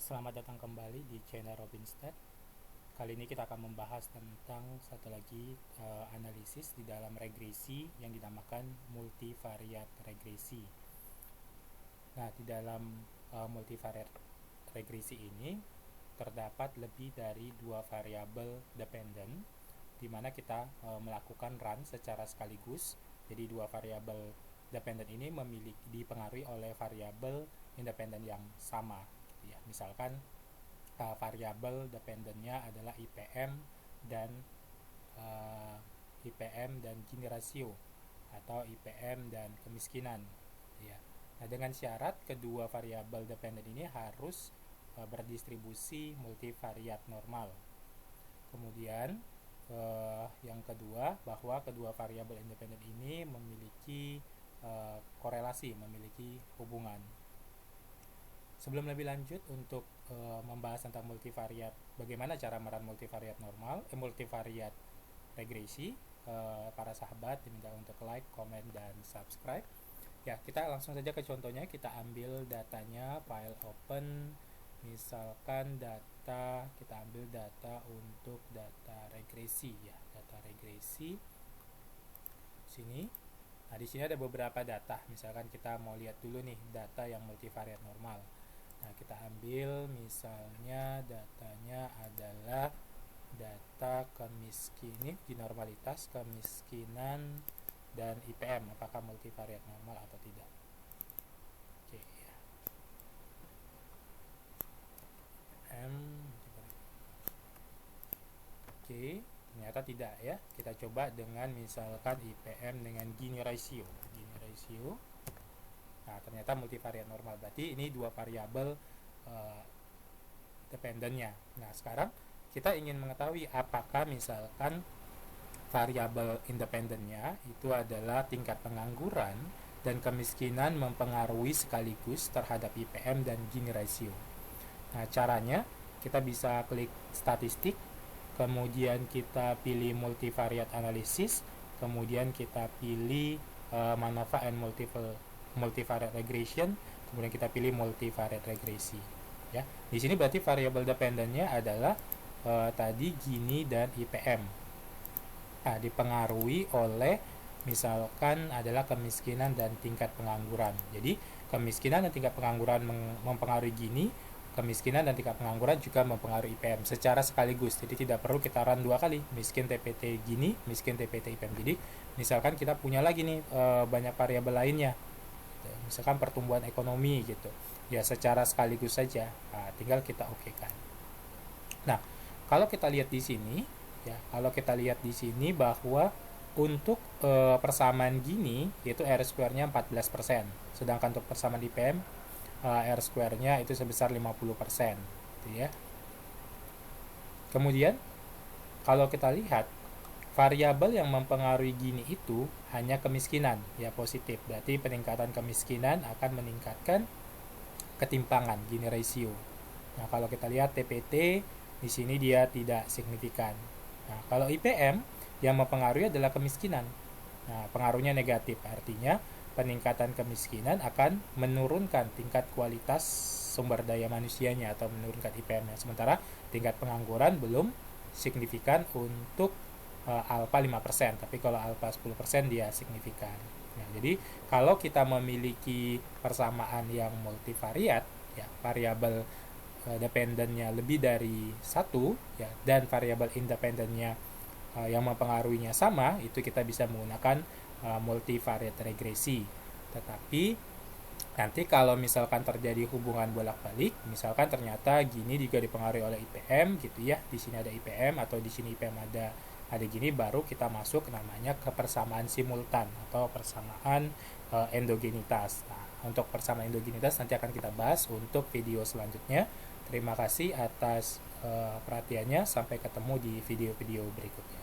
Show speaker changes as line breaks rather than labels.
Selamat datang kembali di channel Robinstat. Kali ini kita akan membahas tentang satu lagi analisis di dalam regresi yang dinamakan multivariat regresi. Nah, di dalam multivariat regresi ini terdapat lebih dari dua variabel dependen, di mana kita melakukan run secara sekaligus. Jadi dua variabel dependen ini dipengaruhi oleh variabel independen yang sama. Ya, misalkan variabel dependennya adalah IPM dan Gini rasio atau IPM dan kemiskinan. Ya. Nah, dengan syarat kedua variabel dependen ini harus berdistribusi multivariat normal. Kemudian yang kedua, bahwa kedua variabel independen ini memiliki korelasi, memiliki hubungan. Sebelum lebih lanjut untuk membahas tentang multivariat, bagaimana cara merun multivariat multivariat regresi, para sahabat diminta untuk like, komen, dan subscribe. Ya, kita langsung saja ke contohnya. Kita ambil datanya, file open, misalkan kita ambil data untuk data regresi ya, data regresi sini. Nah, di sini ada beberapa data. Misalkan kita mau lihat dulu nih data yang multivariat normal. Nah, kita ambil misalnya datanya adalah data normalitas, kemiskinan, dan IPM. Apakah multivariat normal atau tidak? Oke, ya. Oke, ternyata tidak ya. Kita coba dengan misalkan IPM dengan Gini rasio. Nah, ternyata multivariat normal. Berarti ini dua variabel dependennya. Nah, sekarang kita ingin mengetahui apakah misalkan variabel independennya itu adalah tingkat pengangguran dan kemiskinan mempengaruhi sekaligus terhadap IPM dan Gini rasio. Nah, caranya kita bisa klik statistik, kemudian kita pilih multivariate analysis, kemudian kita pilih MANOVA and multivariate regression, kemudian kita pilih multivariate regresi. Ya, di sini berarti variabel dependennya adalah tadi Gini dan IPM. Nah, dipengaruhi oleh misalkan adalah kemiskinan dan tingkat pengangguran. Jadi kemiskinan dan tingkat pengangguran mempengaruhi Gini, kemiskinan dan tingkat pengangguran juga mempengaruhi IPM secara sekaligus. Jadi tidak perlu kita run dua kali, miskin TPT Gini, miskin TPT IPM. Jadi misalkan kita punya lagi nih banyak variabel lainnya, misalkan pertumbuhan ekonomi gitu ya, secara sekaligus saja. Nah, tinggal kita okekan. Nah, kalau kita lihat di sini ya, bahwa untuk persamaan Gini itu R square-nya 14%, sedangkan untuk persamaan IPM R square-nya itu sebesar 50%, gitu ya. Kemudian kalau kita lihat variabel yang mempengaruhi Gini itu hanya kemiskinan, ya positif. Berarti peningkatan kemiskinan akan meningkatkan ketimpangan Gini rasio. Nah, kalau kita lihat TPT di sini dia tidak signifikan. Nah, kalau IPM yang mempengaruhi adalah kemiskinan. Nah, pengaruhnya negatif, artinya peningkatan kemiskinan akan menurunkan tingkat kualitas sumber daya manusianya atau menurunkan IPM-nya. Sementara tingkat pengangguran belum signifikan untuk alfa 5%, tapi kalau alfa 10% dia signifikan. Nah, jadi kalau kita memiliki persamaan yang multivariat, ya, variabel dependennya lebih dari satu, ya, dan variabel independennya yang mempengaruhinya sama, itu kita bisa menggunakan multivariate regresi. Tetapi nanti kalau misalkan terjadi hubungan bolak-balik, misalkan ternyata Gini juga dipengaruhi oleh IPM gitu ya, di sini ada IPM atau di sini IPM ada Gini, baru kita masuk namanya ke persamaan simultan atau persamaan endogenitas. Nah, untuk persamaan endogenitas nanti akan kita bahas untuk video selanjutnya. Terima kasih atas perhatiannya. Sampai ketemu di video-video berikutnya.